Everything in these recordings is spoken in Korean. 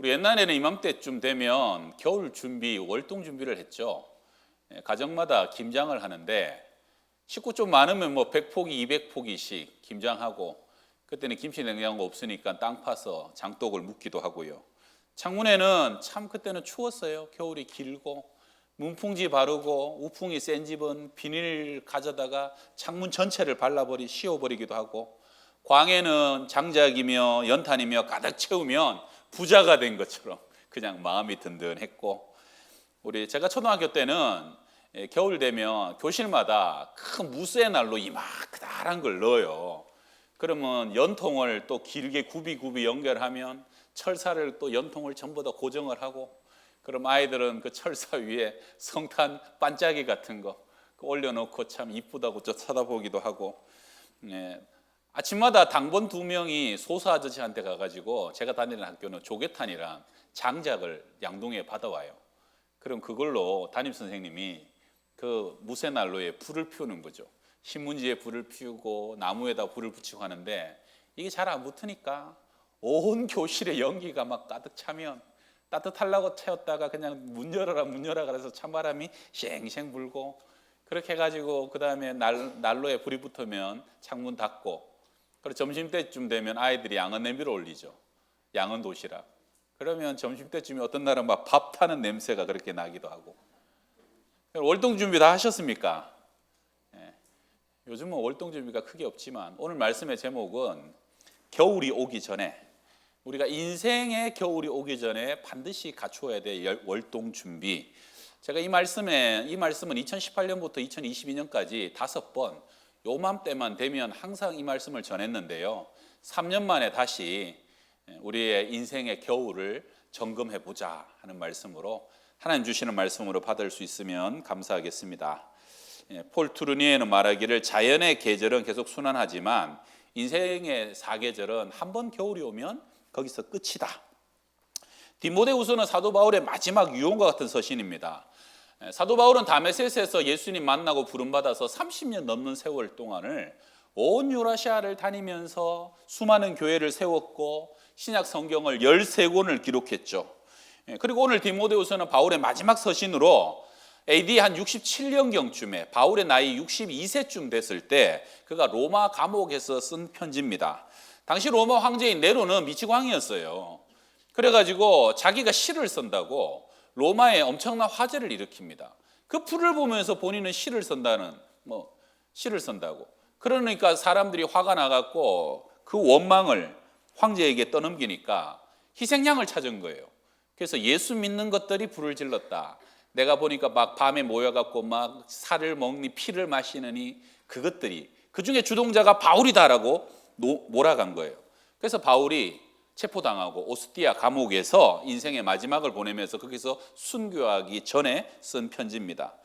우리 옛날에는 이맘때쯤 되면 겨울 준비, 월동 준비를 했죠. 가정마다 김장을 하는데 식구 좀 많으면 뭐 100포기, 200포기씩 김장하고, 그때는 김치 냉장고 없으니까 땅 파서 장독을 묻기도 하고요. 창문에는 참 그때는 추웠어요. 겨울이 길고 문풍지 바르고, 우풍이 센 집은 비닐 가져다가 창문 전체를 씌워버리기도 하고, 광에는 장작이며 연탄이며 가득 채우면 부자가 된 것처럼 그냥 마음이 든든했고, 제가 초등학교 때는 겨울 되면 교실마다 큰 무쇠 난로 이만큼한 걸 넣어요. 그러면 연통을 또 길게 굽이 연결하면 철사를 또 연통을 전부 다 고정을 하고, 그럼 아이들은 그 철사 위에 성탄 반짝이 같은 거 올려놓고 참 이쁘다고 저 쳐다보기도 하고, 아침마다 당번 2명이 소수 아저씨한테 가가지고, 제가 다니는 학교는 조개탄이랑 장작을 양동이에 받아와요. 그럼 그걸로 담임 선생님이 그 무쇠난로에 불을 피우는 거죠. 신문지에 불을 피우고 나무에다 불을 붙이고 하는데, 이게 잘 안 붙으니까 온 교실에 연기가 막 가득 차면 따뜻하려고 태웠다가 그냥 문 열어라 그래서 찬바람이 쉥쉥 불고, 그렇게 해가지고 그 다음에 난로에 불이 붙으면 창문 닫고, 그리고 점심때쯤 되면 아이들이 양은 냄비를 올리죠. 양은 도시락. 그러면 점심때쯤에 어떤 날은 막 밥 타는 냄새가 그렇게 나기도 하고. 월동 준비 다 하셨습니까? 요즘은 월동 준비가 크게 없지만, 오늘 말씀의 제목은 겨울이 오기 전에, 우리가 인생의 겨울이 오기 전에 반드시 갖추어야 될 월동 준비. 제가 이 말씀은 2018년부터 2022년까지 5번 요맘때만 되면 항상 이 말씀을 전했는데요. 3년 만에 다시 우리의 인생의 겨울을 점검해 보자 하는 말씀으로, 하나님 주시는 말씀으로 받을 수 있으면 감사하겠습니다. 폴 투르니에는 말하기를, 자연의 계절은 계속 순환하지만 인생의 사계절은 한 번 겨울이 오면 거기서 끝이다. 디모데후서는 사도 바울의 마지막 유언과 같은 서신입니다. 사도 바울은 다메섹에서 예수님 만나고 부름받아서 30년 넘는 세월 동안을 온 유라시아를 다니면서 수많은 교회를 세웠고, 신약 성경을 13권을 기록했죠. 그리고 오늘 디모데후서는 바울의 마지막 서신으로 AD 한 67년경쯤에 바울의 나이 62세쯤 됐을 때 그가 로마 감옥에서 쓴 편지입니다. 당시 로마 황제인 네로는 미치광이었어요. 그래가지고 자기가 시를 쓴다고 로마에 엄청난 화제를 일으킵니다. 그 풀을 보면서 본인은 시를 쓴다고. 그러니까 사람들이 화가 나갖고 그 원망을 황제에게 떠넘기니까 희생양을 찾은 거예요. 그래서 예수 믿는 것들이 불을 질렀다. 내가 보니까 막 밤에 모여갖고 막 살을 먹니 피를 마시느니 그것들이, 그 중에 주동자가 바울이다라고 몰아간 거예요. 그래서 바울이 체포당하고 오스티아 감옥에서 인생의 마지막을 보내면서 거기서 순교하기 전에 쓴 편지입니다.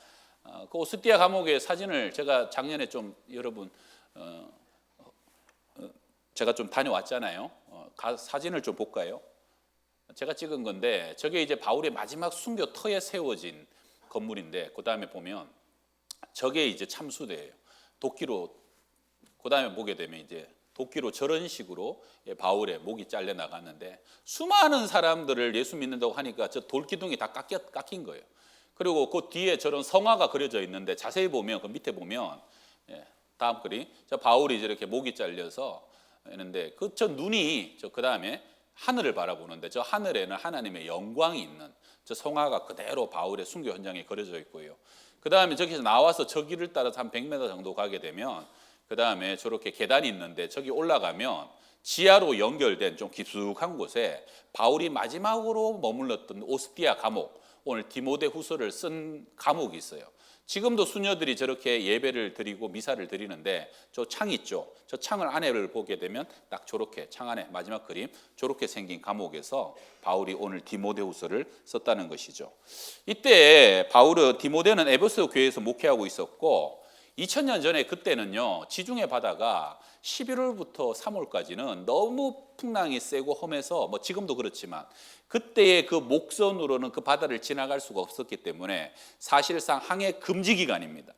그 오스티아 감옥의 사진을 제가 작년에 제가 좀 다녀왔잖아요. 사진을 좀 볼까요? 제가 찍은 건데, 저게 이제 바울의 마지막 순교 터에 세워진 건물인데, 그 다음에 보면 저게 이제 참수대예요. 도끼로, 그 다음에 보게 되면 이제 도끼로 저런 식으로 바울의 목이 잘려 나갔는데, 수많은 사람들을 예수 믿는다고 하니까 저 돌기둥이 다 깎인 거예요. 그리고 그 뒤에 저런 성화가 그려져 있는데, 자세히 보면 그 밑에 보면, 다음 글이 저 바울이 이렇게 목이 잘려서 있는데, 저 눈이 그 다음에 하늘을 바라보는데, 저 하늘에는 하나님의 영광이 있는 저 성화가 그대로 바울의 순교 현장에 그려져 있고요. 그 다음에 저기서 나와서 저 길을 따라서 한 100m 정도 가게 되면, 그 다음에 저렇게 계단이 있는데, 저기 올라가면 지하로 연결된 좀 깊숙한 곳에 바울이 마지막으로 머물렀던 오스티아 감옥, 오늘 디모데후서를 쓴 감옥이 있어요. 지금도 수녀들이 저렇게 예배를 드리고 미사를 드리는데, 저 창 있죠. 저 창을 안에를 보게 되면 딱 저렇게 창 안에 마지막 그림, 저렇게 생긴 감옥에서 바울이 오늘 디모데후서를 썼다는 것이죠. 이때 디모데는 에베소 교회에서 목회하고 있었고, 2000년 전에 그때는요, 지중해 바다가 11월부터 3월까지는 너무 풍랑이 세고 험해서, 지금도 그렇지만 그때의 그 목선으로는 그 바다를 지나갈 수가 없었기 때문에 사실상 항해 금지 기간입니다.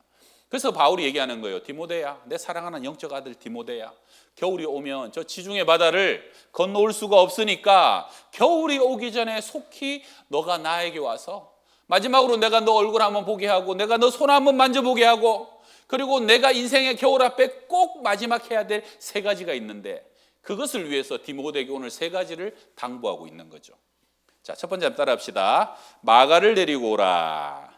그래서 바울이 얘기하는 거예요. 디모데야, 내 사랑하는 영적 아들 디모데야, 겨울이 오면 저 지중해 바다를 건너올 수가 없으니까 겨울이 오기 전에 속히 너가 나에게 와서 마지막으로 내가 너 얼굴 한번 보게 하고 내가 너 손 한번 만져보게 하고 그리고 내가 인생의 겨울 앞에 꼭 마지막 해야 될 세 가지가 있는데 그것을 위해서 디모데에게 오늘 세 가지를 당부하고 있는 거죠. 자, 첫 번째 한번 따라합시다. 마가를 데리고 오라.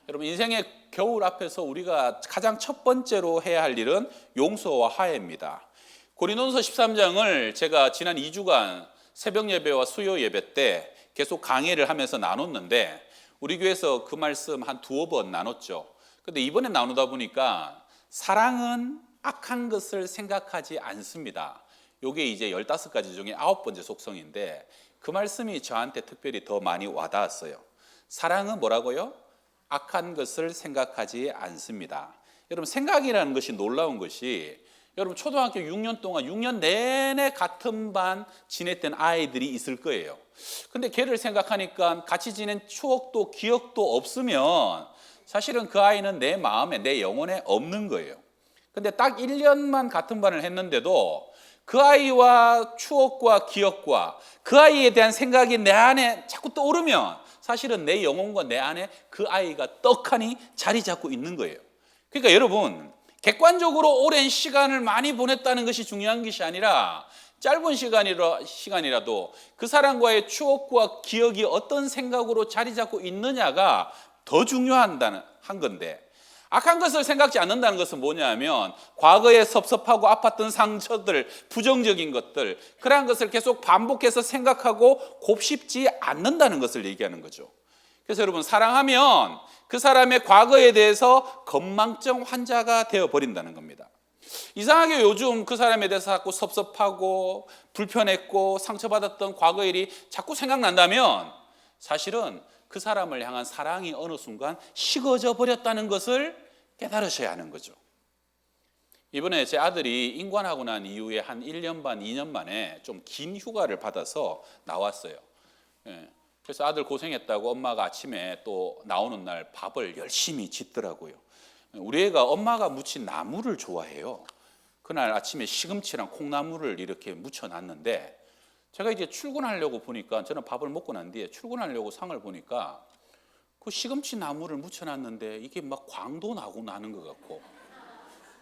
여러분, 인생의 겨울 앞에서 우리가 가장 첫 번째로 해야 할 일은 용서와 화해입니다. 고린도서 13장을 제가 지난 2주간 새벽 예배와 수요 예배 때 계속 강의를 하면서 나눴는데 우리 교회에서 그 말씀 한 두어 번 나눴죠. 근데 이번에 나누다 보니까 사랑은 악한 것을 생각하지 않습니다. 이게 이제 15가지 중에 9번째 속성인데 그 말씀이 저한테 특별히 더 많이 와닿았어요. 사랑은 뭐라고요? 악한 것을 생각하지 않습니다. 여러분, 생각이라는 것이 놀라운 것이 여러분 초등학교 6년 동안 6년 내내 같은 반 지냈던 아이들이 있을 거예요. 근데 걔를 생각하니까 같이 지낸 추억도 기억도 없으면 사실은 그 아이는 내 마음에 내 영혼에 없는 거예요. 근데 딱 1년만 같은 반을 했는데도 그 아이와 추억과 기억과 그 아이에 대한 생각이 내 안에 자꾸 떠오르면 사실은 내 영혼과 내 안에 그 아이가 떡하니 자리 잡고 있는 거예요. 그러니까 여러분, 객관적으로 오랜 시간을 많이 보냈다는 것이 중요한 것이 아니라 짧은 시간이라도 그 사람과의 추억과 기억이 어떤 생각으로 자리 잡고 있느냐가 더 중요한 건데 악한 것을 생각지 않는다는 것은 뭐냐면 과거에 섭섭하고 아팠던 상처들, 부정적인 것들 그러한 것을 계속 반복해서 생각하고 곱씹지 않는다는 것을 얘기하는 거죠. 그래서 여러분, 사랑하면 그 사람의 과거에 대해서 건망증 환자가 되어버린다는 겁니다. 이상하게 요즘 그 사람에 대해서 자꾸 섭섭하고 불편했고 상처받았던 과거 일이 자꾸 생각난다면 사실은 그 사람을 향한 사랑이 어느 순간 식어져 버렸다는 것을 깨달으셔야 하는 거죠. 이번에 제 아들이 임관하고 난 이후에 한 1년 반, 2년 만에 좀 긴 휴가를 받아서 나왔어요. 그래서 아들 고생했다고 엄마가 아침에 또 나오는 날 밥을 열심히 짓더라고요. 우리 애가 엄마가 무친 나물을 좋아해요. 그날 아침에 시금치랑 콩나물을 이렇게 무쳐놨는데 제가 이제 출근하려고 보니까 저는 밥을 먹고 난 뒤에 출근하려고 상을 보니까 그 시금치 나물을 무쳐놨는데 이게 막 광도 나고 나는 것 같고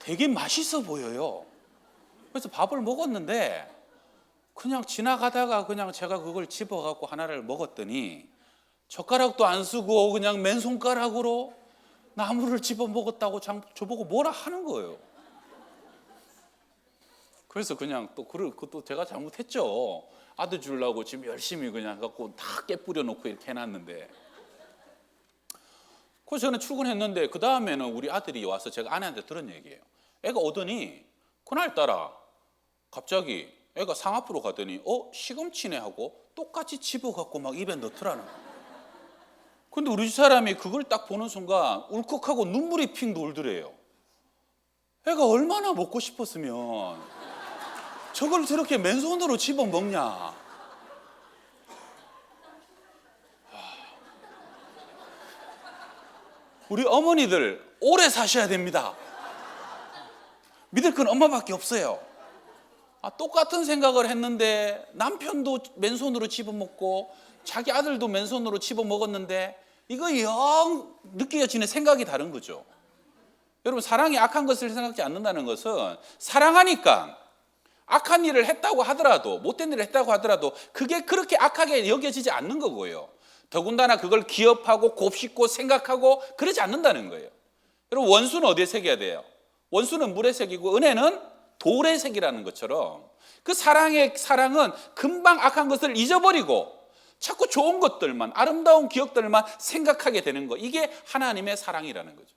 되게 맛있어 보여요. 그래서 밥을 먹었는데 그냥 지나가다가 그냥 제가 그걸 집어갖고 하나를 먹었더니 젓가락도 안 쓰고 그냥 맨손가락으로 나물을 집어 먹었다고 저보고 뭐라 하는 거예요. 그래서 그냥 또 그것도 제가 잘못했죠. 아들 주려고 지금 열심히 그냥 갖고 다 깨뿌려 놓고 이렇게 해놨는데. 그래서 저는 출근했는데 그 다음에는 우리 아들이 와서 제가 아내한테 들은 얘기예요. 애가 오더니 그날따라 갑자기 애가 상 앞으로 가더니 시금치네 하고 똑같이 집어갖고 막 입에 넣더라는 거예요. 근데 우리 집 사람이 그걸 딱 보는 순간 울컥하고 눈물이 핑 돌더래요. 애가 얼마나 먹고 싶었으면 저걸 저렇게 맨손으로 집어 먹냐. 우리 어머니들 오래 사셔야 됩니다. 믿을 건 엄마밖에 없어요. 똑같은 생각을 했는데 남편도 맨손으로 집어먹고 자기 아들도 맨손으로 집어먹었는데 이거 영 느껴지는 생각이 다른 거죠. 여러분, 사랑이 악한 것을 생각지 않는다는 것은 사랑하니까 악한 일을 했다고 하더라도 못된 일을 했다고 하더라도 그게 그렇게 악하게 여겨지지 않는 거고요. 더군다나 그걸 기업하고 곱씹고 생각하고 그러지 않는다는 거예요. 여러분, 원수는 어디에 새겨야 돼요? 원수는 물에 새기고 은혜는 돌에 새기라는 것처럼 그 사랑은 금방 악한 것을 잊어버리고 자꾸 좋은 것들만, 아름다운 기억들만 생각하게 되는 거, 이게 하나님의 사랑이라는 거죠.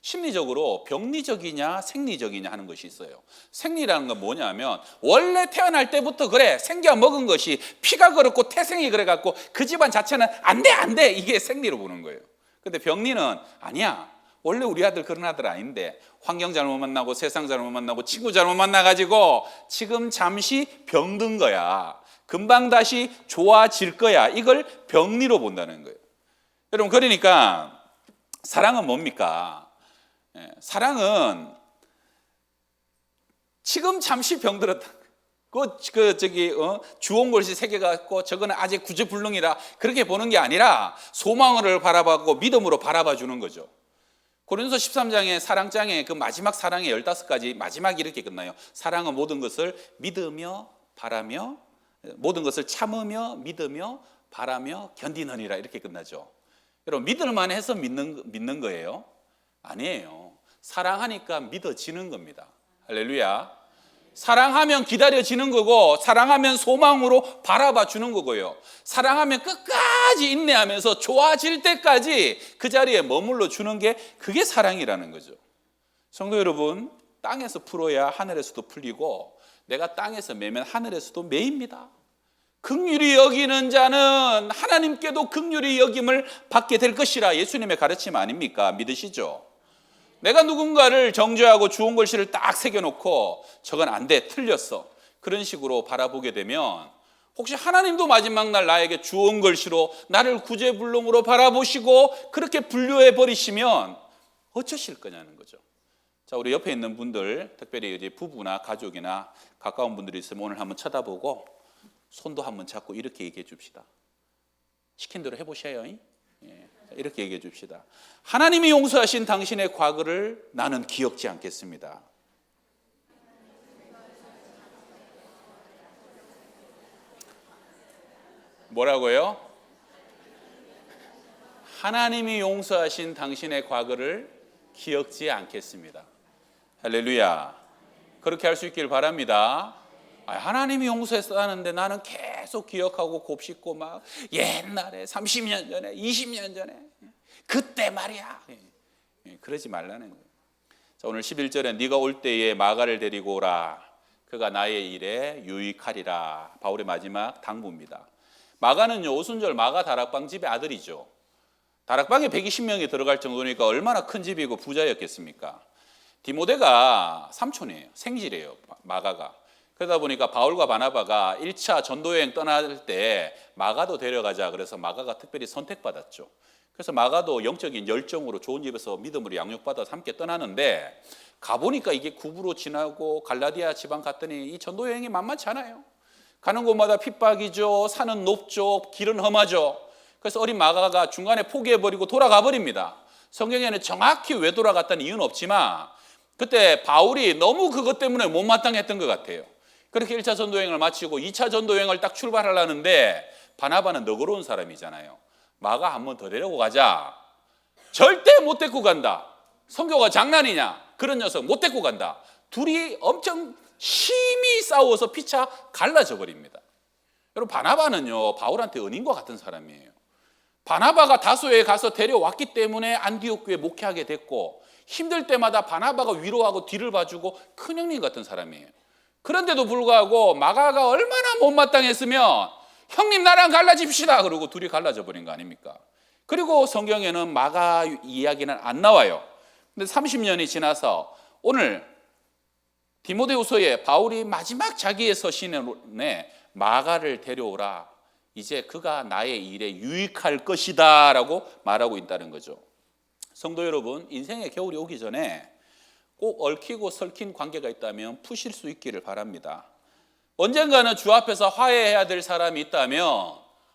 심리적으로 병리적이냐 생리적이냐 하는 것이 있어요. 생리라는 건 뭐냐면 원래 태어날 때부터 그래 생겨 먹은 것이 피가 그렇고 태생이 그래갖고 그 집안 자체는 안 돼 이게 생리로 보는 거예요. 근데 병리는 아니야, 원래 우리 아들 그런 아들 아닌데 환경 잘못 만나고 세상 잘못 만나고 친구 잘못 만나가지고 지금 잠시 병든 거야. 금방 다시 좋아질 거야. 이걸 병리로 본다는 거예요. 여러분, 그러니까 사랑은 뭡니까? 사랑은 지금 잠시 병들었다. 주홍글씨 세 개 갖고 저거는 아직 구제불능이라 그렇게 보는 게 아니라 소망을 바라보고 믿음으로 바라봐 주는 거죠. 고린도서 13장의 사랑장의 그 마지막 사랑의 15가지 마지막이 이렇게 끝나요. 사랑은 모든 것을 믿으며 바라며 모든 것을 참으며 믿으며 바라며 견디느니라 이렇게 끝나죠. 여러분 믿을만 해서 믿는 거예요? 아니에요. 사랑하니까 믿어지는 겁니다. 할렐루야. 사랑하면 기다려지는 거고 사랑하면 소망으로 바라봐 주는 거고요. 사랑하면 끝까지 인내하면서 좋아질 때까지 그 자리에 머물러 주는 게 그게 사랑이라는 거죠. 성도 여러분, 땅에서 풀어야 하늘에서도 풀리고 내가 땅에서 매면 하늘에서도 매입니다. 긍휼히 여기는 자는 하나님께도 긍휼히 여김을 받게 될 것이라 예수님의 가르침 아닙니까? 믿으시죠? 내가 누군가를 정죄하고 주홍글씨를 딱 새겨놓고 저건 안 돼, 틀렸어 그런 식으로 바라보게 되면 혹시 하나님도 마지막 날 나에게 주홍글씨로 나를 구제불능으로 바라보시고 그렇게 분류해 버리시면 어쩌실 거냐는 거죠. 자, 우리 옆에 있는 분들 특별히 이제 부부나 가족이나 가까운 분들이 있으면 오늘 한번 쳐다보고 손도 한번 잡고 이렇게 얘기해 줍시다. 시킨 대로 해보셔요. 이렇게 얘기해 줍시다. 하나님이 용서하신 당신의 과거를 나는 기억지 않겠습니다. 뭐라고요? 하나님이 용서하신 당신의 과거를 기억지 않겠습니다. 할렐루야. 그렇게 할 수 있길 바랍니다. 하나님이 용서했다는데 나는 계속 기억하고 곱씹고 막 옛날에 30년 전에 20년 전에 그때 말이야. 그러지 말라는 거예요. 자, 오늘 11절에 네가 올 때에 마가를 데리고 오라. 그가 나의 일에 유익하리라. 바울의 마지막 당부입니다. 마가는요, 오순절 마가 다락방 집의 아들이죠. 다락방에 120명이 들어갈 정도니까 얼마나 큰 집이고 부자였겠습니까? 디모데가 삼촌이에요. 생질이에요. 마가가. 그러다 보니까 바울과 바나바가 1차 전도여행 떠날 때 마가도 데려가자 그래서 마가가 특별히 선택받았죠. 그래서 마가도 영적인 열정으로 좋은 집에서 믿음으로 양육받아서 함께 떠나는데 가보니까 이게 구부로 지나고 갈라디아 지방 갔더니 이 전도여행이 만만치 않아요. 가는 곳마다 핍박이죠. 산은 높죠. 길은 험하죠. 그래서 어린 마가가 중간에 포기해버리고 돌아가 버립니다. 성경에는 정확히 왜 돌아갔다는 이유는 없지만 그때 바울이 너무 그것 때문에 못마땅했던 것 같아요. 그렇게 1차 전도여행을 마치고 2차 전도여행을 딱 출발하려는데 바나바는 너그러운 사람이잖아요. 마가 한 번 더 데리고 가자. 절대 못 데리고 간다. 성교가 장난이냐. 그런 녀석 못 데리고 간다. 둘이 엄청 심히 싸워서 피차 갈라져 버립니다. 여러분 바나바는요 바울한테 은인과 같은 사람이에요. 바나바가 다소에 가서 데려왔기 때문에 안디옥 교회 목회하게 됐고 힘들 때마다 바나바가 위로하고 뒤를 봐주고 큰형님 같은 사람이에요. 그런데도 불구하고 마가가 얼마나 못마땅했으면 형님 나랑 갈라집시다 그러고 둘이 갈라져 버린 거 아닙니까? 그리고 성경에는 마가 이야기는 안 나와요. 근데 30년이 지나서 오늘 디모데후서에 바울이 마지막 자기의 서신에 마가를 데려오라. 이제 그가 나의 일에 유익할 것이다 라고 말하고 있다는 거죠. 성도 여러분, 인생의 겨울이 오기 전에 꼭 얽히고 설킨 관계가 있다면 푸실 수 있기를 바랍니다. 언젠가는 주 앞에서 화해해야 될 사람이 있다면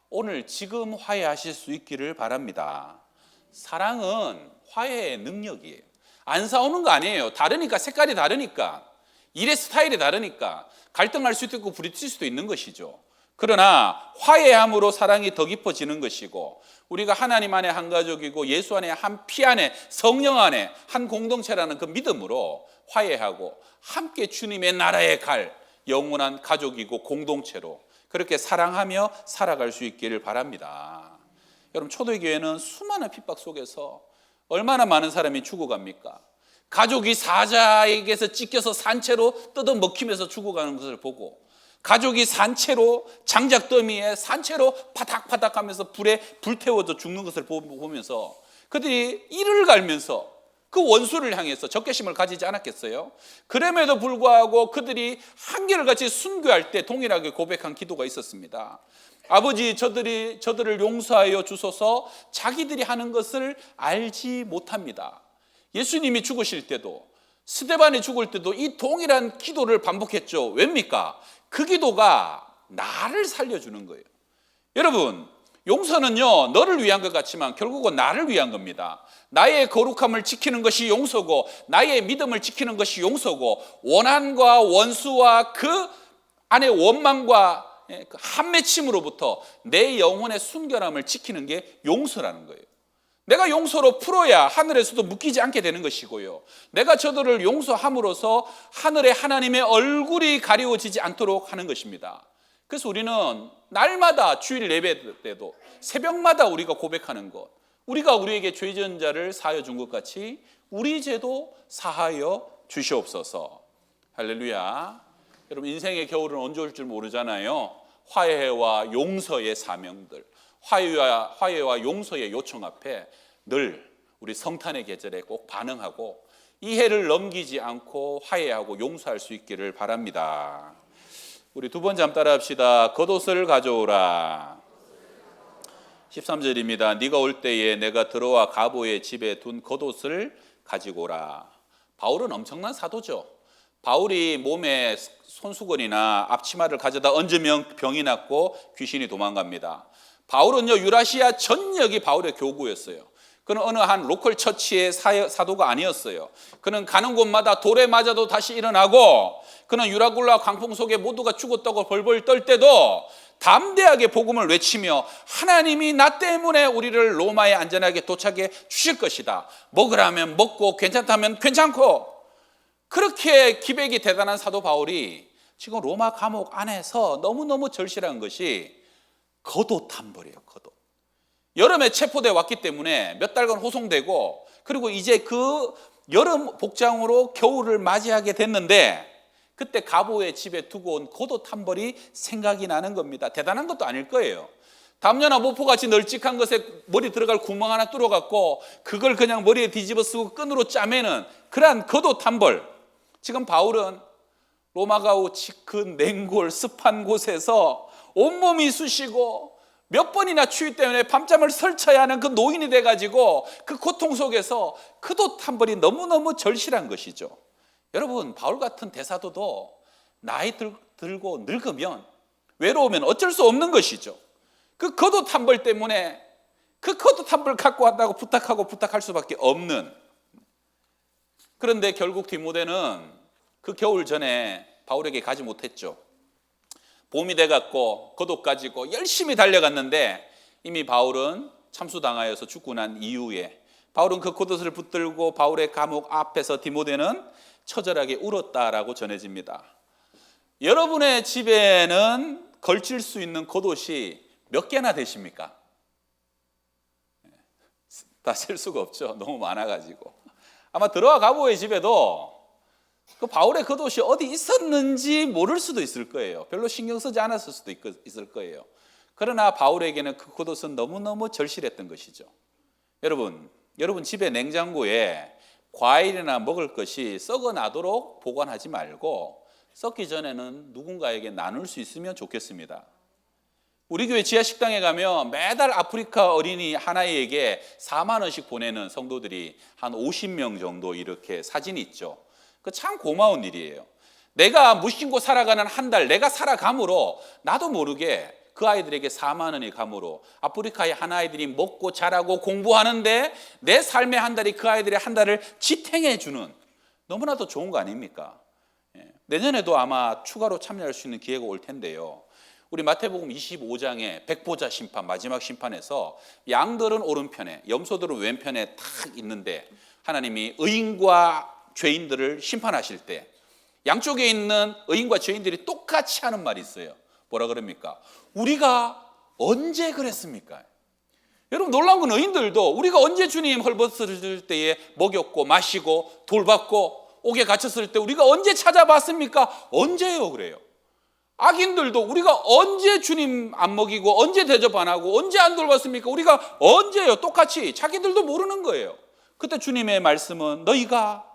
오늘 지금 화해하실 수 있기를 바랍니다. 사랑은 화해의 능력이에요. 안 싸우는 거 아니에요. 다르니까, 색깔이 다르니까, 일의 스타일이 다르니까 갈등할 수도 있고 부딪힐 수도 있는 것이죠. 그러나 화해함으로 사랑이 더 깊어지는 것이고 우리가 하나님 안에 한 가족이고 예수 안에 한 피 안에 성령 안에 한 공동체라는 그 믿음으로 화해하고 함께 주님의 나라에 갈 영원한 가족이고 공동체로 그렇게 사랑하며 살아갈 수 있기를 바랍니다. 여러분 초대교회는 수많은 핍박 속에서 얼마나 많은 사람이 죽어갑니까? 가족이 사자에게서 찢겨서 산채로 뜯어먹히면서 죽어가는 것을 보고 가족이 산채로 장작더미에 산채로 파닥파닥하면서 불에 불태워져 죽는 것을 보면서 그들이 이를 갈면서 그 원수를 향해서 적개심을 가지지 않았겠어요? 그럼에도 불구하고 그들이 한결같이 순교할 때 동일하게 고백한 기도가 있었습니다. 아버지, 저들을 용서하여 주소서. 자기들이 하는 것을 알지 못합니다. 예수님이 죽으실 때도, 스데반이 죽을 때도 이 동일한 기도를 반복했죠. 왜입니까? 그 기도가 나를 살려주는 거예요. 여러분, 용서는요, 너를 위한 것 같지만 결국은 나를 위한 겁니다. 나의 거룩함을 지키는 것이 용서고, 나의 믿음을 지키는 것이 용서고, 원한과 원수와 그 안에 원망과 한 맺힘으로부터 내 영혼의 순결함을 지키는 게 용서라는 거예요. 내가 용서로 풀어야 하늘에서도 묶이지 않게 되는 것이고요. 내가 저들을 용서함으로써 하늘의 하나님의 얼굴이 가리워지지 않도록 하는 것입니다. 그래서 우리는 날마다 주일 예배 때도 새벽마다 우리가 고백하는 것, 우리가 우리에게 죄 지은 자를 사하여 준 것 같이 우리 죄도 사하여 주시옵소서. 할렐루야. 여러분, 인생의 겨울은 언제 올 줄 모르잖아요. 화해와 용서의 사명들, 화해와 용서의 요청 앞에 늘 우리 성탄의 계절에 꼭 반응하고 이 해를 넘기지 않고 화해하고 용서할 수 있기를 바랍니다. 우리 두 번째 한번 따라 합시다. 겉옷을 가져오라. 13절입니다. 네가 올 때에 내가 들어와 가보의 집에 둔 겉옷을 가지고 오라. 바울은 엄청난 사도죠. 바울이 몸에 손수건이나 앞치마를 가져다 얹으면 병이 낫고 귀신이 도망갑니다. 바울은요, 유라시아 전역이 바울의 교구였어요. 그는 어느 한 로컬 처치의 사도가 아니었어요. 그는 가는 곳마다 돌에 맞아도 다시 일어나고, 그는 유라굴라 광풍 속에 모두가 죽었다고 벌벌 떨 때도 담대하게 복음을 외치며 하나님이 나 때문에 우리를 로마에 안전하게 도착해 주실 것이다. 먹으라면 먹고 괜찮다면 괜찮고, 그렇게 기백이 대단한 사도 바울이 지금 로마 감옥 안에서 너무너무 절실한 것이 겉옷 한 벌이에요. 겉옷. 여름에 체포돼 왔기 때문에 몇 달간 호송되고, 그리고 이제 그 여름 복장으로 겨울을 맞이하게 됐는데, 그때 가보의 집에 두고 온 겉옷 한 벌이 생각이 나는 겁니다. 대단한 것도 아닐 거예요. 담요나 모포같이 널찍한 것에 머리 들어갈 구멍 하나 뚫어갖고 그걸 그냥 머리에 뒤집어 쓰고 끈으로 짜매는 그러한 겉옷 한 벌. 지금 바울은 로마가우 그 냉골 습한 곳에서 온몸이 쑤시고 몇 번이나 추위 때문에 밤잠을 설쳐야 하는 그 노인이 돼가지고 그 고통 속에서 겉옷 한 벌이 너무너무 절실한 것이죠. 여러분, 바울 같은 대사도도 나이 들고 늙으면 외로우면 어쩔 수 없는 것이죠. 그 겉옷 한 벌 때문에 그 겉옷 한 벌 갖고 왔다고 부탁할 수밖에 없는. 그런데 결국 디모데는 그 겨울 전에 바울에게 가지 못했죠. 봄이 돼갖고 겉옷 가지고 열심히 달려갔는데 이미 바울은 참수당하여서 죽고 난 이후에 바울은 그 겉옷을 붙들고 바울의 감옥 앞에서 디모데는 처절하게 울었다라고 전해집니다. 여러분의 집에는 걸칠 수 있는 겉옷이 몇 개나 되십니까? 다 셀 수가 없죠. 너무 많아가지고. 아마 들어와 가보의 집에도 그 바울의 겉옷이 어디 있었는지 모를 수도 있을 거예요. 별로 신경 쓰지 않았을 수도 있을 거예요. 그러나 바울에게는 그 겉옷은 너무너무 절실했던 것이죠. 여러분 집에 냉장고에 과일이나 먹을 것이 썩어 나도록 보관하지 말고 썩기 전에는 누군가에게 나눌 수 있으면 좋겠습니다. 우리 교회 지하식당에 가면 매달 아프리카 어린이 하나에게 4만 원씩 보내는 성도들이 한 50명 정도 이렇게 사진이 있죠. 그 참 고마운 일이에요. 내가 무심코 살아가는 한 달, 내가 살아감으로 나도 모르게 그 아이들에게 4만 원이 감으로 아프리카의 한 아이들이 먹고 자라고 공부하는데 내 삶의 한 달이 그 아이들의 한 달을 지탱해 주는, 너무나도 좋은 거 아닙니까? 내년에도 아마 추가로 참여할 수 있는 기회가 올 텐데요. 우리 마태복음 25장에 백보자 심판, 마지막 심판에서 양들은 오른편에 염소들은 왼편에 탁 있는데 하나님이 의인과 죄인들을 심판하실 때 양쪽에 있는 의인과 죄인들이 똑같이 하는 말이 있어요. 뭐라 그럽니까? 우리가 언제 그랬습니까? 여러분, 놀라운 건 의인들도 우리가 언제 주님 헐벗을 때에 먹였고 마시고 돌봤고 옥에 갇혔을 때 우리가 언제 찾아봤습니까? 언제요? 그래요. 악인들도 우리가 언제 주님 안 먹이고 언제 대접 안 하고 언제 안 돌봤습니까? 우리가 언제요? 똑같이 자기들도 모르는 거예요. 그때 주님의 말씀은 너희가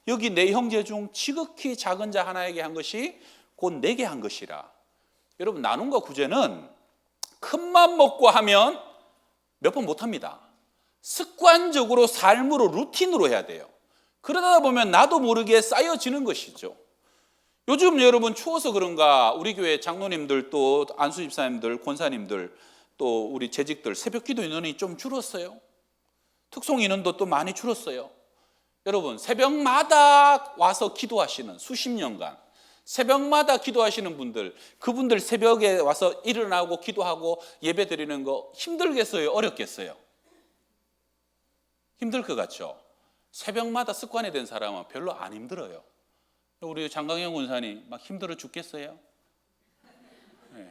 여기 내 형제 중 지극히 작은 자 하나에게 한 것이 곧 내게 한 것이라. 여러분, 나눔과 구제는 큰맘 먹고 하면 몇 번 못합니다. 습관적으로 삶으로 루틴으로 해야 돼요. 그러다 보면 나도 모르게 쌓여지는 것이죠. 요즘 여러분 추워서 그런가 우리 교회 장로님들 또 안수 집사님들 권사님들 또 우리 재직들 새벽기도 인원이 좀 줄었어요. 특송 인원도 또 많이 줄었어요. 여러분, 새벽마다 와서 기도하시는 수십 년간 새벽마다 기도하시는 분들, 그분들 새벽에 와서 일어나고 기도하고 예배 드리는 거 힘들겠어요? 어렵겠어요? 힘들 것 같죠? 새벽마다 습관이 된 사람은 별로 안 힘들어요. 우리 장강영 권사님 막 힘들어 죽겠어요? 네.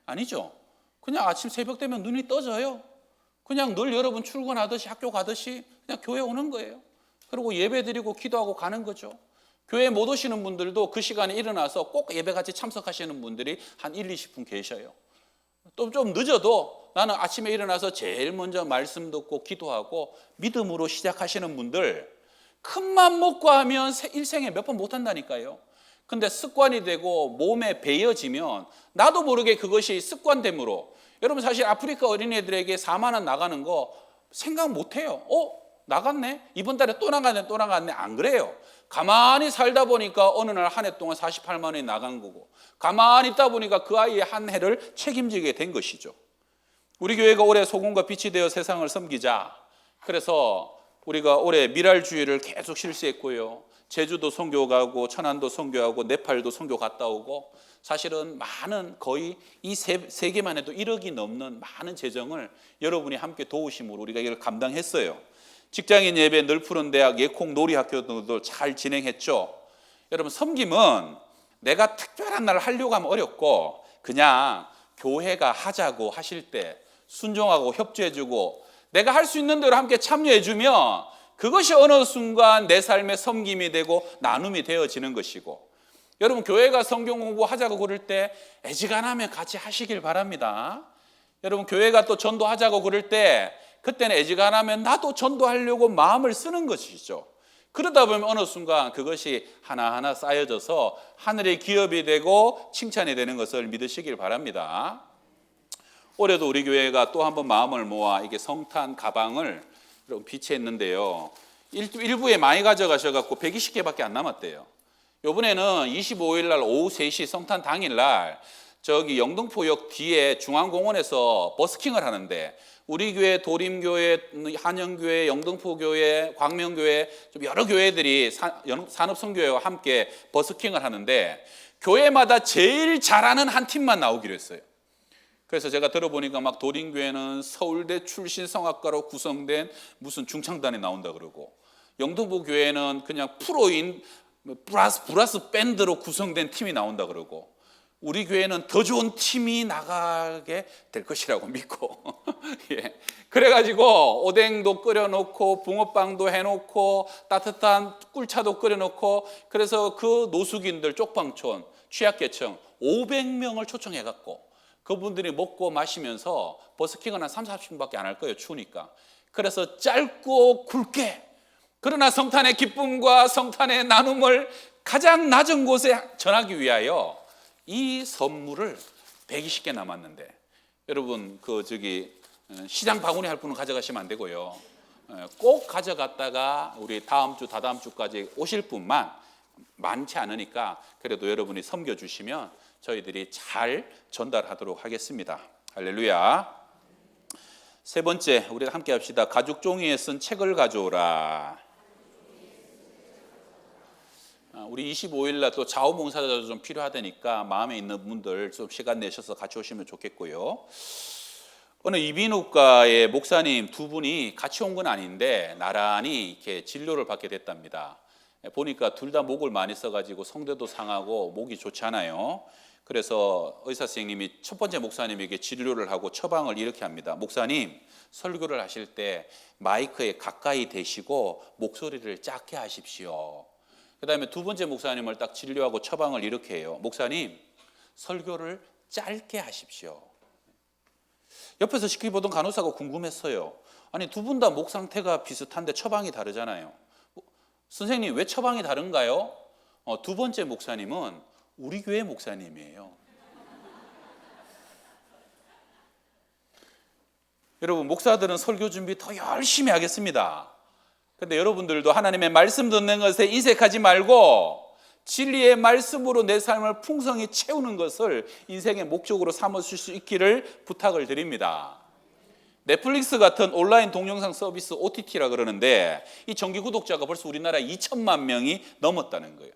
아니죠. 그냥 아침 새벽 되면 눈이 떠져요. 그냥 늘 여러분 출근하듯이 학교 가듯이 그냥 교회 오는 거예요. 그리고 예배 드리고 기도하고 가는 거죠. 교회 못 오시는 분들도 그 시간에 일어나서 꼭 예배 같이 참석하시는 분들이 한 1, 20분 계셔요. 또 좀 늦어도 나는 아침에 일어나서 제일 먼저 말씀 듣고 기도하고 믿음으로 시작하시는 분들, 큰맘 먹고 하면 일생에 몇 번 못 한다니까요. 근데 습관이 되고 몸에 배어지면 나도 모르게 그것이 습관됨으로, 여러분 사실 아프리카 어린애들에게 4만 원 나가는 거 생각 못 해요. 나갔네? 이번 달에 또 나갔네? 안 그래요. 가만히 살다 보니까 어느 날 한 해 동안 48만 원이 나간 거고, 가만히 있다 보니까 그 아이의 한 해를 책임지게 된 것이죠. 우리 교회가 올해 소금과 빛이 되어 세상을 섬기자. 그래서 우리가 올해 미랄주의를 계속 실시했고요. 제주도 선교 가고 천안도 선교하고 네팔도 선교 갔다 오고, 사실은 많은 거의 이 세 개만 해도 1억이 넘는 많은 재정을 여러분이 함께 도우심으로 우리가 이걸 감당했어요. 직장인 예배, 늘 푸른 대학, 예콩 놀이학교도 잘 진행했죠. 여러분, 섬김은 내가 특별한 날 하려고 하면 어렵고, 그냥 교회가 하자고 하실 때 순종하고 협조해주고 내가 할 수 있는 대로 함께 참여해주면 그것이 어느 순간 내 삶의 섬김이 되고 나눔이 되어지는 것이고, 여러분 교회가 성경 공부하자고 그럴 때 애지간하면 같이 하시길 바랍니다. 여러분 교회가 또 전도하자고 그럴 때 그때는 애지간하면 나도 전도하려고 마음을 쓰는 것이죠. 그러다 보면 어느 순간 그것이 하나하나 쌓여져서 하늘의 기업이 되고 칭찬이 되는 것을 믿으시길 바랍니다. 올해도 우리 교회가 또 한 번 마음을 모아 이게 성탄 가방을 비치했는데요. 일부에 많이 가져가셔갖고 120개밖에 안 남았대요. 이번에는 25일 날 오후 3시 성탄 당일 날 저기 영등포역 뒤에 중앙공원에서 버스킹을 하는데, 우리 교회, 도림교회, 한영교회, 영등포교회, 광명교회, 좀 여러 교회들이 산업선교회와 함께 버스킹을 하는데, 교회마다 제일 잘하는 한 팀만 나오기로 했어요. 그래서 제가 들어보니까 막 도림교회는 서울대 출신 성악가로 구성된 무슨 중창단이 나온다 그러고, 영등포 교회는 그냥 프로인 브라스 밴드로 구성된 팀이 나온다 그러고, 우리 교회는 더 좋은 팀이 나가게 될 것이라고 믿고 예. 그래가지고 오뎅도 끓여놓고 붕어빵도 해놓고 따뜻한 꿀차도 끓여놓고, 그래서 그 노숙인들 쪽방촌 취약계층 500명을 초청해갖고 그분들이 먹고 마시면서 버스킹은 한 30분밖에 안 할 거예요. 추우니까. 그래서 짧고 굵게, 그러나 성탄의 기쁨과 성탄의 나눔을 가장 낮은 곳에 전하기 위하여 이 선물을 120개 남았는데, 여러분 시장 바구니 할 분은 가져가시면 안 되고요. 꼭 가져갔다가 우리 다음 주 다다음 주까지 오실 분만, 많지 않으니까 그래도 여러분이 섬겨주시면 저희들이 잘 전달하도록 하겠습니다. 할렐루야. 세 번째, 우리가 함께 합시다. 가죽 종이에 쓴 책을 가져오라. 우리 25일 날 또 자원봉사자도 좀 필요하다니까 마음에 있는 분들 좀 시간 내셔서 같이 오시면 좋겠고요. 어느 이비인후과의 목사님 두 분이 같이 온 건 아닌데 나란히 이렇게 진료를 받게 됐답니다. 보니까 둘 다 목을 많이 써가지고 성대도 상하고 목이 좋지 않아요. 그래서 의사 선생님이 첫 번째 목사님에게 진료를 하고 처방을 이렇게 합니다. 목사님, 설교를 하실 때 마이크에 가까이 대시고 목소리를 작게 하십시오. 그 다음에 두 번째 목사님을 딱 진료하고 처방을 이렇게 해요. 목사님, 설교를 짧게 하십시오. 옆에서 지켜보던 간호사가 궁금했어요. 아니, 두 분 다 목 상태가 비슷한데 처방이 다르잖아요. 선생님, 왜 처방이 다른가요? 두 번째 목사님은 우리 교회 목사님이에요. 여러분, 목사들은 설교 준비 더 열심히 하겠습니다. 근데 여러분들도 하나님의 말씀 듣는 것에 인색하지 말고 진리의 말씀으로 내 삶을 풍성히 채우는 것을 인생의 목적으로 삼으실 수 있기를 부탁을 드립니다. 넷플릭스 같은 온라인 동영상 서비스 OTT라 그러는데 이 정기 구독자가 벌써 우리나라에 2천만 명이 넘었다는 거예요.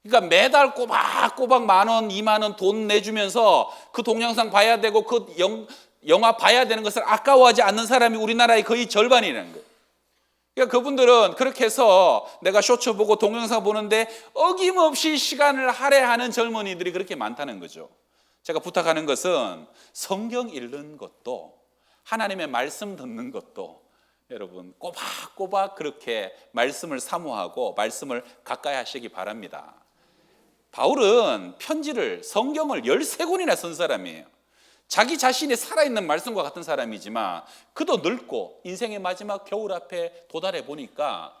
그러니까 매달 꼬박꼬박 10,000원, 20,000원 돈 내주면서 그 동영상 봐야 되고 그 영화 봐야 되는 것을 아까워하지 않는 사람이 우리나라의 거의 절반이라는 거예요. 그러니까 그분들은 그렇게 해서 내가 쇼츠 보고 동영상 보는데 어김없이 시간을 할애하는 젊은이들이 그렇게 많다는 거죠. 제가 부탁하는 것은 성경 읽는 것도 하나님의 말씀 듣는 것도 여러분 꼬박꼬박 그렇게 말씀을 사모하고 말씀을 가까이 하시기 바랍니다. 바울은 편지를 성경을 13권이나 쓴 사람이에요. 자기 자신이 살아있는 말씀과 같은 사람이지만 그도 늙고 인생의 마지막 겨울 앞에 도달해 보니까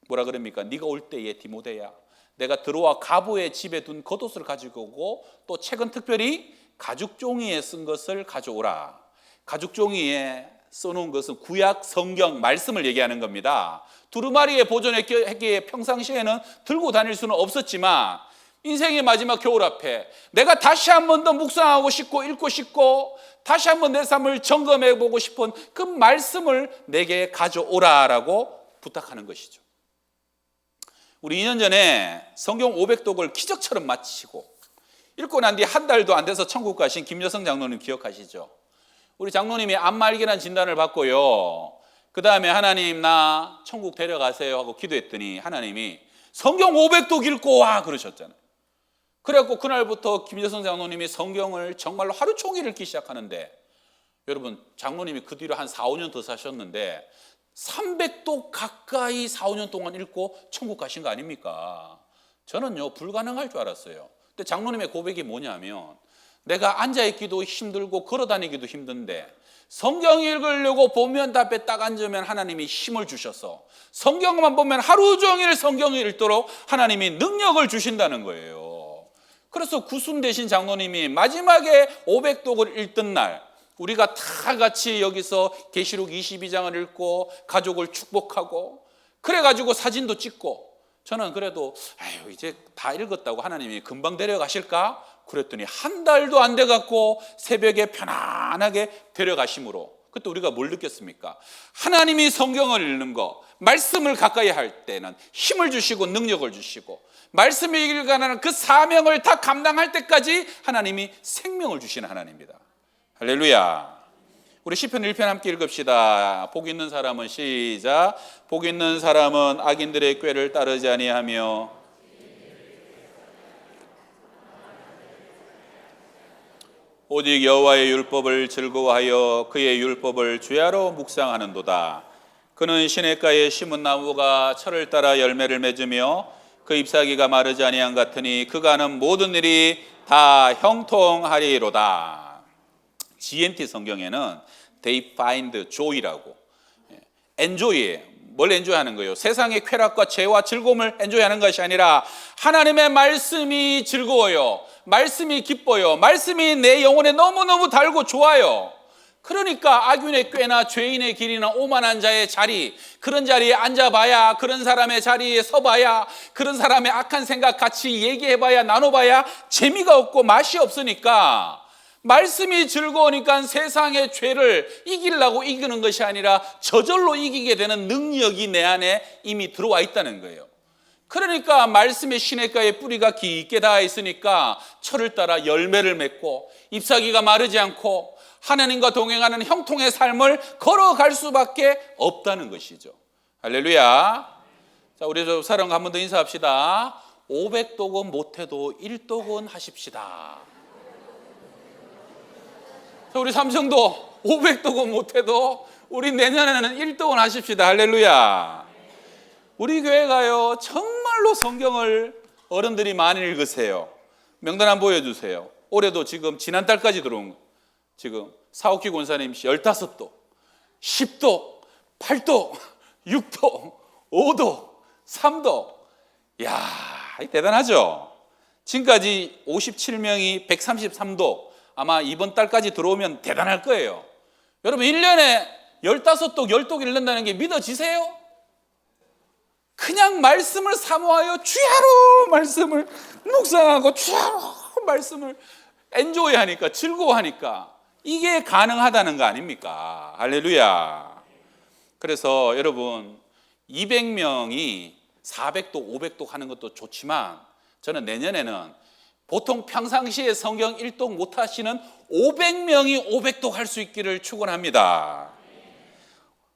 뭐라 그럽니까? 네가 올 때에 디모데야, 내가 들어와 가부의 집에 둔 겉옷을 가지고 오고 또 책은 특별히 가죽 종이에 쓴 것을 가져오라. 가죽 종이에 써놓은 것은 구약 성경 말씀을 얘기하는 겁니다. 두루마리에 보존했기에 평상시에는 들고 다닐 수는 없었지만 인생의 마지막 겨울 앞에 내가 다시 한 번 더 묵상하고 싶고 읽고 싶고 다시 한 번 내 삶을 점검해 보고 싶은 그 말씀을 내게 가져오라라고 부탁하는 것이죠. 우리 2년 전에 성경 500독을 기적처럼 마치고 읽고 난 뒤 한 달도 안 돼서 천국 가신 김여성 장로님 기억하시죠? 우리 장로님이 암말기란 진단을 받고요. 그 다음에 하나님 나 천국 데려가세요 하고 기도했더니 하나님이 성경 500독 읽고 와 그러셨잖아요. 그래갖고 그날부터 김여성 장로님이 성경을 정말로 하루 종일 읽기 시작하는데 여러분 장로님이 그 뒤로 한 4, 5년 더 사셨는데 300독 가까이 4, 5년 동안 읽고 천국 가신 거 아닙니까? 저는요 불가능할 줄 알았어요. 근데 장로님의 고백이 뭐냐면 내가 앉아있기도 힘들고 걸어다니기도 힘든데 성경 읽으려고 보면 앞에 딱 앉으면 하나님이 힘을 주셔서 성경만 보면 하루 종일 성경을 읽도록 하나님이 능력을 주신다는 거예요. 그래서 구순 되신 장로님이 마지막에 500독을 읽던 날 우리가 다 같이 여기서 계시록 22장을 읽고 가족을 축복하고 그래가지고 사진도 찍고 저는 그래도 아유 이제 다 읽었다고 하나님이 금방 데려가실까? 그랬더니 한 달도 안 돼갖고 새벽에 편안하게 데려가심으로 그때 우리가 뭘 느꼈습니까? 하나님이 성경을 읽는 거 말씀을 가까이 할 때는 힘을 주시고 능력을 주시고 말씀을 읽어가는 그 사명을 다 감당할 때까지 하나님이 생명을 주시는 하나님입니다. 할렐루야. 우리 시편 1편 함께 읽읍시다. 복 있는 사람은 시작. 복 있는 사람은 악인들의 꾀를 따르지 아니하며 오직 여호와의 율법을 즐거워하여 그의 율법을 주야로 묵상하는도다. 그는 시냇가에 심은 나무가 철을 따라 열매를 맺으며 그 잎사귀가 마르지 아니한 같으니 그가 하는 모든 일이 다 형통하리로다. GNT 성경에는 They find joy라고 enjoy, 뭘 엔조이하는 거예요? 세상의 쾌락과 죄와 즐거움을 엔조이하는 것이 아니라 하나님의 말씀이 즐거워요. 말씀이 기뻐요. 말씀이 내 영혼에 너무너무 달고 좋아요. 그러니까 악인의 꾀나 죄인의 길이나 오만한 자의 자리, 그런 자리에 앉아봐야, 그런 사람의 자리에 서봐야, 그런 사람의 악한 생각 같이 얘기해봐야, 나눠봐야 재미가 없고 맛이 없으니까 말씀이 즐거우니까 세상의 죄를 이기려고 이기는 것이 아니라 저절로 이기게 되는 능력이 내 안에 이미 들어와 있다는 거예요. 그러니까 말씀의 시냇가에 뿌리가 깊게 닿아 있으니까 철을 따라 열매를 맺고 잎사귀가 마르지 않고 하나님과 동행하는 형통의 삶을 걸어갈 수밖에 없다는 것이죠. 할렐루야. 자, 우리 사랑과 한 번 더 인사합시다. 500독은 못해도 1독은 하십시다. 자, 우리 삼성도 500독은 못해도 우리 내년에는 1독은 하십시다. 할렐루야. 우리 교회가요 정말로 성경을 어른들이 많이 읽으세요. 명단 한번 보여주세요. 올해도 지금 지난달까지 들어온 지금 사옥기 권사님 15도, 10도, 8도, 6도, 5도, 3도. 이야, 대단하죠. 지금까지 57명이 133도, 아마 이번 달까지 들어오면 대단할 거예요. 여러분 1년에 15독, 10독 읽는다는 게 믿어지세요? 그냥 말씀을 사모하여 주야로 말씀을 묵상하고 주야로 말씀을 엔조이하니까, 즐거워하니까 이게 가능하다는 거 아닙니까? 할렐루야. 그래서 여러분 200명이 400독, 500독 하는 것도 좋지만 저는 내년에는 보통 평상시에 성경 1독 못 하시는 500명이 500독 할 수 있기를 축원합니다.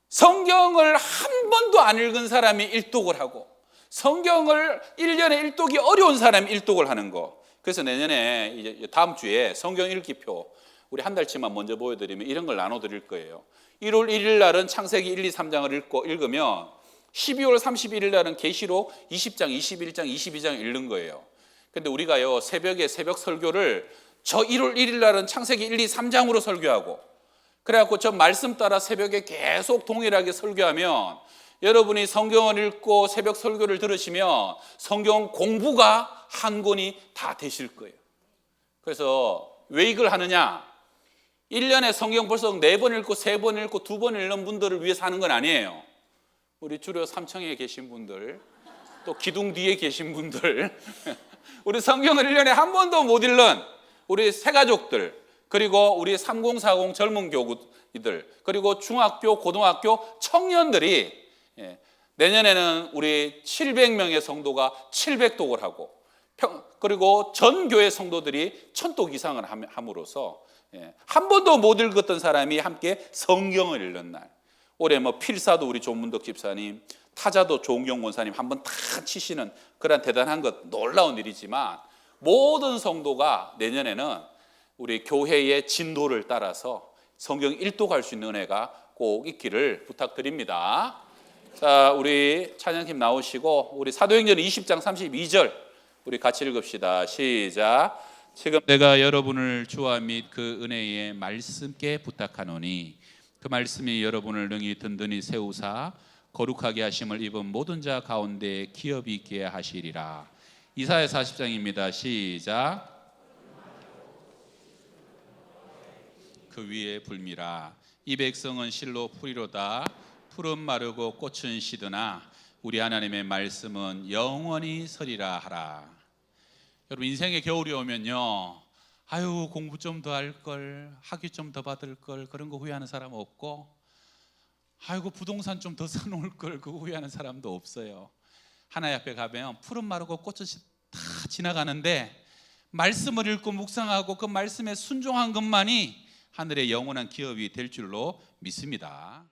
성경을 한 번도 안 읽은 사람이 1독을 하고 성경을 1년에 1독이 어려운 사람이 1독을 하는 거. 그래서 내년에 이제 다음 주에 성경 읽기표 우리 한 달치만 먼저 보여드리면 이런 걸 나눠드릴 거예요. 1월 1일 날은 창세기 1, 2, 3장을 읽으면 12월 31일 날은 계시록 20장, 21장, 22장 읽는 거예요. 근데 우리가요 새벽에 새벽 설교를 저 1월 1일 날은 창세기 1, 2, 3장으로 설교하고 그래갖고 저 말씀 따라 새벽에 계속 동일하게 설교하면 여러분이 성경을 읽고 새벽 설교를 들으시면 성경 공부가 한 권이 다 되실 거예요. 그래서 왜 이걸 하느냐? 1년에 성경 벌써 4번 읽고 3번 읽고 2번 읽는 분들을 위해서 하는 건 아니에요. 우리 주로 삼청에 계신 분들, 또 기둥 뒤에 계신 분들, 우리 성경을 1년에 한 번도 못 읽는 우리 새가족들, 그리고 우리 3040 젊은 교구들, 그리고 중학교, 고등학교 청년들이 내년에는 우리 700명의 성도가 700독을 하고 그리고 전 교회 성도들이 1000독 이상을 함으로써 한 번도 못 읽었던 사람이 함께 성경을 읽는 날. 올해 뭐 필사도 우리 조문덕 집사님, 타자도 조은경 권사님 한번 다 치시는 그런 대단한 것, 놀라운 일이지만 모든 성도가 내년에는 우리 교회의 진도를 따라서 성경 1독 할 수 있는 은혜가 꼭 있기를 부탁드립니다. 자, 우리 찬양팀 나오시고 우리 사도행전 20장 32절 우리 같이 읽읍시다. 시작. 지금 내가 여러분을 주와 및 그 은혜의 말씀께 부탁하노니 그 말씀이 여러분을 능히 든든히 세우사 거룩하게 하심을 입은 모든 자 가운데 기업이 있게 하시리라. 이사야 40장입니다. 시작. 그 위에 불미라. 이 백성은 실로 풀이로다. 풀은 마르고 꽃은 시드나 우리 하나님의 말씀은 영원히 서리라 하라. 여러분 인생의 겨울이 오면요, 아유 공부 좀 더 할 걸, 학위 좀 더 받을 걸, 그런 거 후회하는 사람 없고, 아이고 부동산 좀 더 사놓을 걸, 그거 후회하는 사람도 없어요. 하나님 앞에 가면 푸른 마르고 꽃은 다 지나가는데 말씀을 읽고 묵상하고 그 말씀에 순종한 것만이 하늘의 영원한 기업이 될 줄로 믿습니다.